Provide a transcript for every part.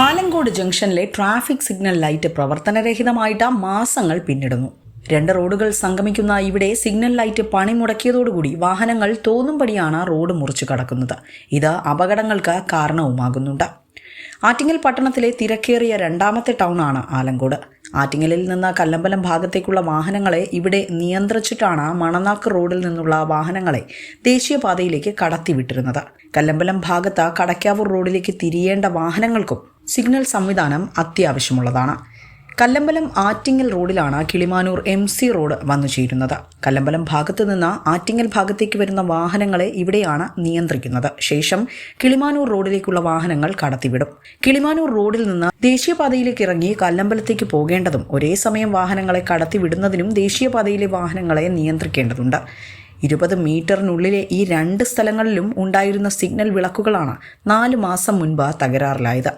ആലങ്കോട് ജംഗ്ഷനിലെ traffic signal light പ്രവർത്തനരഹിതമായിട്ട് മാസങ്ങൾ പിന്നിടുന്നു. 2 റോഡുകൾ സംഗമിക്കുന്ന ഇവിടെ സിഗ്നൽ ലൈറ്റ് പണി മുടക്കിയതോടുകൂടി വാഹനങ്ങൾ തോന്നുംപടിയാണ് റോഡ് മുറിച്ചു കടക്കുന്നത്. ഇത് അപകടങ്ങൾക്ക് കാരണവുമാകുന്നുണ്ട്. ആറ്റിങ്ങൽ പട്ടണത്തിലെ തിരക്കേറിയ 2ാമത്തെ ടൗണാണ് ആലങ്കോട്. ആറ്റിങ്ങലിൽ നിന്ന് കല്ലമ്പലം ഭാഗത്തേക്കുള്ള വാഹനങ്ങളെ ഇവിടെ നിയന്ത്രിച്ചിട്ടാണ് മണനാക്ക് റോഡിൽ നിന്നുള്ള വാഹനങ്ങളെ ദേശീയപാതയിലേക്ക് കടത്തിവിട്ടിരുന്നത്. കല്ലമ്പലം ഭാഗത്ത് കടക്കാവൂർ റോഡിലേക്ക് തിരിയേണ്ട വാഹനങ്ങൾക്കും സിഗ്നൽ സംവിധാനം അത്യാവശ്യമുള്ളതാണ്. കല്ലമ്പലം ആറ്റിങ്ങൽ റോഡിലാണ് കിളിമാനൂർ MC റോഡ് വന്നു ചേരുന്നത്. കല്ലമ്പലം ഭാഗത്തു നിന്ന് ആറ്റിങ്ങൽ ഭാഗത്തേക്ക് വരുന്ന വാഹനങ്ങളെ ഇവിടെയാണ് നിയന്ത്രിക്കുന്നത്. ശേഷം കിളിമാനൂർ റോഡിലേക്കുള്ള വാഹനങ്ങൾ കടത്തിവിടും. കിളിമാനൂർ റോഡിൽ നിന്ന് ദേശീയപാതയിലേക്ക് ഇറങ്ങി കല്ലമ്പലത്തേക്ക് പോകേണ്ടതും ഒരേ സമയം വാഹനങ്ങളെ കടത്തിവിടുന്നതിനും ദേശീയപാതയിലെ വാഹനങ്ങളെ നിയന്ത്രിക്കേണ്ടതുണ്ട്. 20 മീറ്ററിനുള്ളിലെ ഈ 2 സ്ഥലങ്ങളിലും ഉണ്ടായിരുന്ന സിഗ്നൽ വിളക്കുകളാണ് 4 മാസം മുൻപ് തകരാറിലായത്.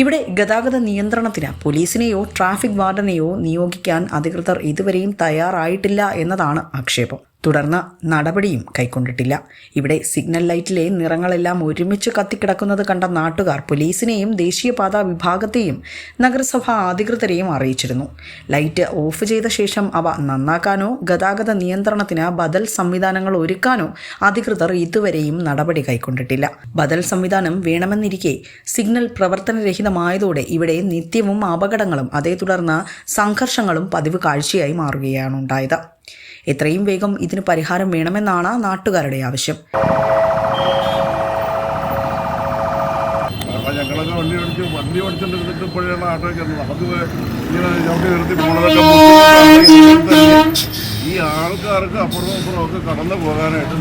ഇവിടെ ഗതാഗത നിയന്ത്രണത്തിന് പോലീസിനെയോ ട്രാഫിക് വാർഡനെയോ നിയോഗിക്കാൻ അധികൃതർ ഇതുവരെയും തയ്യാറായിട്ടില്ല എന്നതാണ് ആക്ഷേപം. തുടർന്ന് നടപടിയും കൈക്കൊണ്ടിട്ടില്ല. ഇവിടെ സിഗ്നൽ ലൈറ്റിലെ നിറങ്ങളെല്ലാം ഒരുമിച്ച് കത്തിക്കിടക്കുന്നത് കണ്ട നാട്ടുകാർ പോലീസിനെയും ദേശീയപാത വിഭാഗത്തെയും നഗരസഭാ അധികൃതരെയും അറിയിച്ചിരുന്നു. ലൈറ്റ് ഓഫ് ചെയ്ത ശേഷം അവ നന്നാക്കാനോ ഗതാഗത നിയന്ത്രണത്തിന് ബദൽ സംവിധാനങ്ങൾ ഒരുക്കാനോ അധികൃതർ ഇതുവരെയും നടപടി കൈക്കൊണ്ടിട്ടില്ല. ബദൽ സംവിധാനം വേണമെന്നിരിക്കെ സിഗ്നൽ പ്രവർത്തനരഹിതമായതോടെ ഇവിടെ നിത്യവും അപകടങ്ങളും അതേ തുടർന്ന് സംഘർഷങ്ങളും പതിവ് കാഴ്ചയായി മാറുകയാണ് ഉണ്ടായത്. എത്രയും വേഗം ഇതിന് പരിഹാരം വേണമെന്നാണ് നാട്ടുകാരുടെ ആവശ്യം. ഞങ്ങളൊക്കെ വണ്ടി ഓടിച്ചോണ്ടിരുന്നപ്പോഴാണ് ആട്ടോയ്ക്ക് നമുക്ക് ഇങ്ങനെ ചവിട്ടി നിർത്തി ഈ ആൾക്കാർക്ക് അപ്പുറവും അപ്പുറവും ഒക്കെ കടന്നു പോകാനായിട്ട്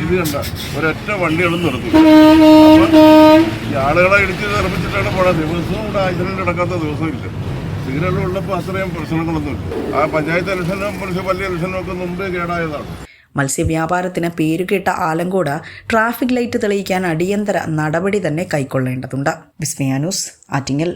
ഇത് കണ്ട ഒരൊറ്റ വണ്ടികളും നിർത്തി. ഈ ആളുകളെ ഇടിച്ച് നിർമ്മിച്ചിട്ടാണ് പോണത്. ദിവസവും ഇവിടെ ആക്സിഡന്റ് നടക്കാത്ത ദിവസമില്ല. സിഗ്നലും ഉള്ളപ്പോൾ അത്രയും പ്രശ്നങ്ങളൊന്നുമില്ല. ആ പഞ്ചായത്ത് ഇലക്ഷനും മുനിസിപ്പാലിറ്റി ഇലക്ഷനും ഒക്കെ മുമ്പേ കേടായതാണ്. മത്സ്യവ്യാപാരത്തിന് പേരുകേട്ട ആലങ്കോട് ട്രാഫിക് ലൈറ്റ് തെളിയിക്കാൻ അടിയന്തര നടപടി തന്നെ കൈക്കൊള്ളേണ്ടതുണ്ട്. വിസ്മയ ന്യൂസ്, ആറ്റിങ്ങൽ.